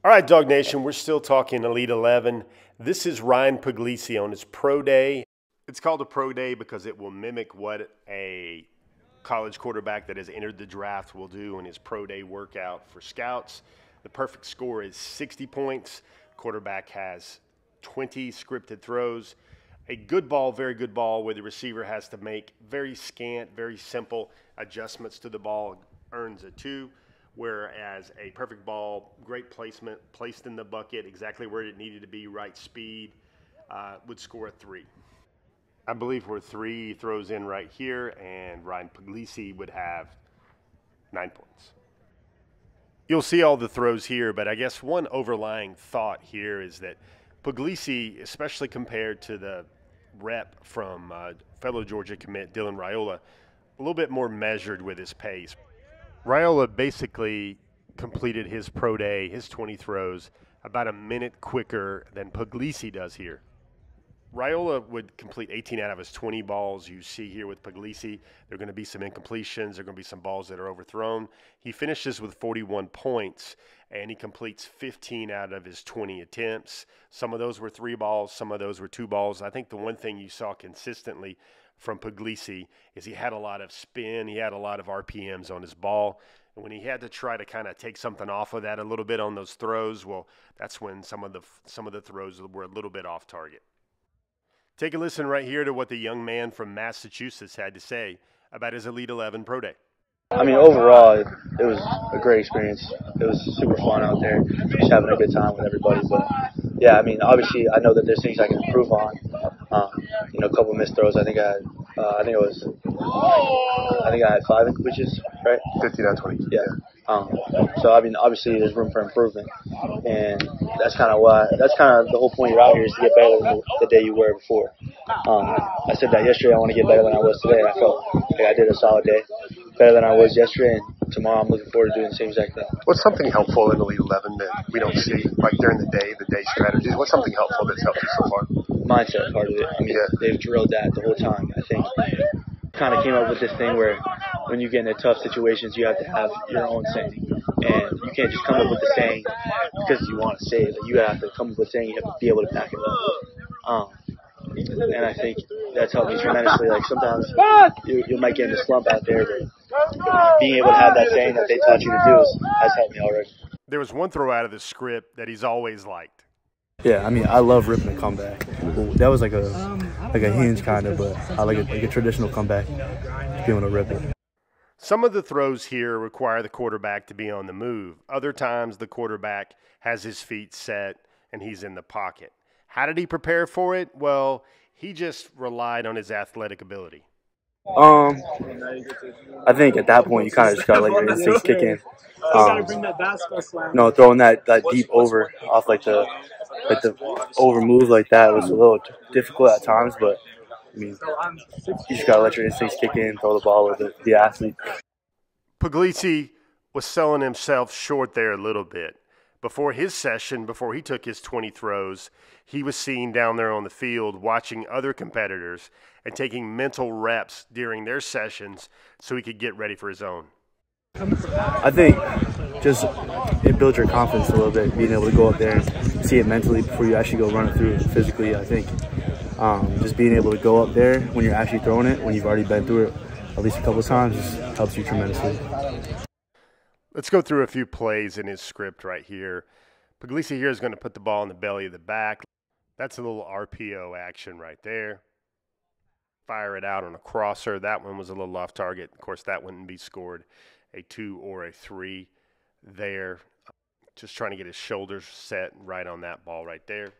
All right, DawgNation, we're still talking Elite 11. This is Ryan Puglisi on his pro day. It's called a pro day because it will mimic what a college quarterback that has entered the draft will do in his pro day workout for scouts. The perfect score is 60 points. Quarterback has 20 scripted throws. A good ball, very good ball, where the receiver has to make very scant, very simple adjustments to the ball, earns a 2. Whereas a perfect ball, great placement, placed in the bucket, exactly where it needed to be, right speed, would score a 3. I believe where 3 throws in right here, and Ryan Puglisi would have 9 points. You'll see all the throws here, but I guess one overlying thought here is that Puglisi, especially compared to the rep from fellow Georgia commit Dylan Raiola, a little bit more measured with his pace. Raiola basically completed his pro day, his 20 throws, about a minute quicker than Puglisi does here. Raiola would complete 18 out of his 20 balls. You see here with Puglisi, there are going to be some incompletions. There are going to be some balls that are overthrown. He finishes with 41 points, and he completes 15 out of his 20 attempts. Some of those were 3 balls. Some of those were 2 balls. I think the one thing you saw consistently from Puglisi is he had a lot of spin. He had a lot of RPMs on his ball. And when he had to try to kind of take something off of that a little bit on those throws, well, that's when some of the throws were a little bit off target. Take a listen right here to what the young man from Massachusetts had to say about his Elite 11 Pro Day. I mean, overall, it was a great experience. It was super fun out there, just having a good time with everybody. But yeah, I mean, obviously, I know that there's things I can improve on. A couple missed throws. I think I had 5 incompletions, right? 15 out of 20. Yeah. So I mean, obviously, there's room for improvement, and that's kind of the whole point you're out here is to get better than the day you were before. I said that yesterday. I want to get better than I was today. I felt like I did a solid day, better than I was yesterday, and tomorrow I'm looking forward to doing the same exact thing. What's something helpful in Elite 11 that we don't see, like during the day strategies? What's something helpful that's helped you so far? Mindset part of it. I mean, They've drilled that the whole time. I think kind of came up with this thing where when you get into tough situations, you have to have your own saying, and you can't just come up with the saying because you want to say it. You have to come up with saying. You have to be able to back it up. And I think that's helped me tremendously. Like sometimes you might get in a slump out there, but being able to have that saying that they taught you to do has helped me already. There was one throw out of the script that he's always liked. Yeah, I mean, I love ripping a comeback. That was like a hinge kind of, but I like a traditional comeback, being able to rip it. Some of the throws here require the quarterback to be on the move. Other times the quarterback has his feet set and he's in the pocket. How did he prepare for it? Well, he just relied on his athletic ability. I think at that point you kind of just got to let your instincts kick in. Throwing that deep over off like the over move like that was a little difficult at times, but I mean, you just got to let your instincts kick in, throw the ball with the athlete. Puglisi was selling himself short there a little bit. Before his session, before he took his 20 throws, he was seen down there on the field watching other competitors and taking mental reps during their sessions so he could get ready for his own. I think just it builds your confidence a little bit, being able to go up there and see it mentally before you actually go run it through physically. I think just being able to go up there when you're actually throwing it, when you've already been through it at least a couple of times, just helps you tremendously. Let's go through a few plays in his script right here. Puglisi here is going to put the ball in the belly of the back. That's a little RPO action right there. Fire it out on a crosser. That one was a little off target. Of course, that wouldn't be scored a 2 or a 3 there. Just trying to get his shoulders set right on that ball right there.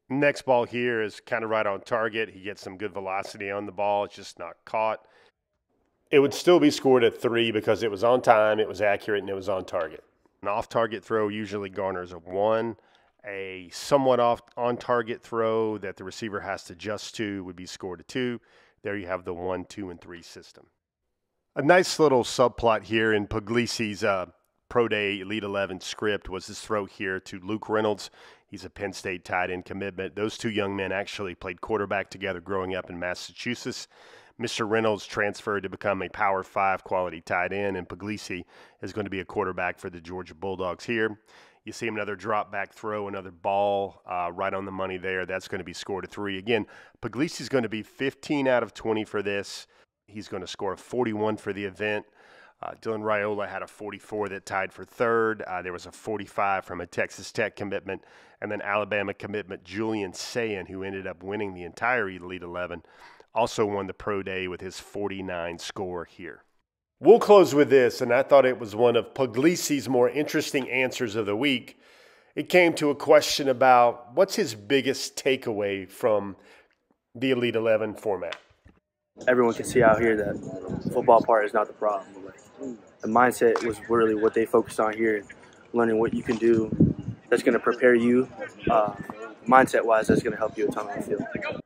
Next ball here is kind of right on target. He gets some good velocity on the ball. It's just not caught. It would still be scored at 3 because it was on time, it was accurate, and it was on target. An off-target throw usually garners a 1. A somewhat on-target throw that the receiver has to adjust to would be scored a 2. There you have the 1, 2, and 3 system. A nice little subplot here in Puglisi's Pro Day Elite 11 script was his throw here to Luke Reynolds. He's a Penn State tight end commitment. Those two young men actually played quarterback together growing up in Massachusetts. Mr. Reynolds transferred to become a Power 5 quality tight end, and Puglisi is going to be a quarterback for the Georgia Bulldogs here. You see another drop back throw, another ball right on the money there. That's going to be scored a 3. Again, Puglisi's going to be 15 out of 20 for this. He's going to score a 41 for the event. Dylan Raiola had a 44 that tied for third. There was a 45 from a Texas Tech commitment. And then Alabama commitment Julian Sayin, who ended up winning the entire Elite 11, also won the Pro Day with his 49 score here. We'll close with this, and I thought it was one of Puglisi's more interesting answers of the week. It came to a question about what's his biggest takeaway from the Elite 11 format. Everyone can see out here that the football part is not the problem. The mindset was really what they focused on here, learning what you can do that's going to prepare you mindset-wise, that's going to help you a ton on the field.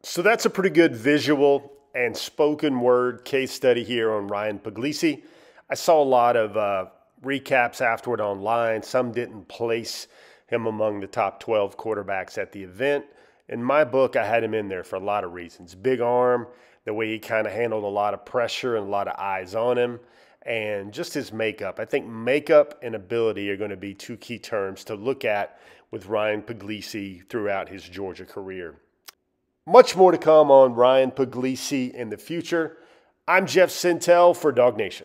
So that's a pretty good visual and spoken word case study here on Ryan Puglisi. I saw a lot of recaps afterward online. Some didn't place him among the top 12 quarterbacks at the event. In my book, I had him in there for a lot of reasons. Big arm, the way he kind of handled a lot of pressure and a lot of eyes on him, and just his makeup. I think makeup and ability are going to be 2 key terms to look at with Ryan Puglisi throughout his Georgia career. Much more to come on Ryan Puglisi in the future. I'm Jeff Sentell for DawgNation.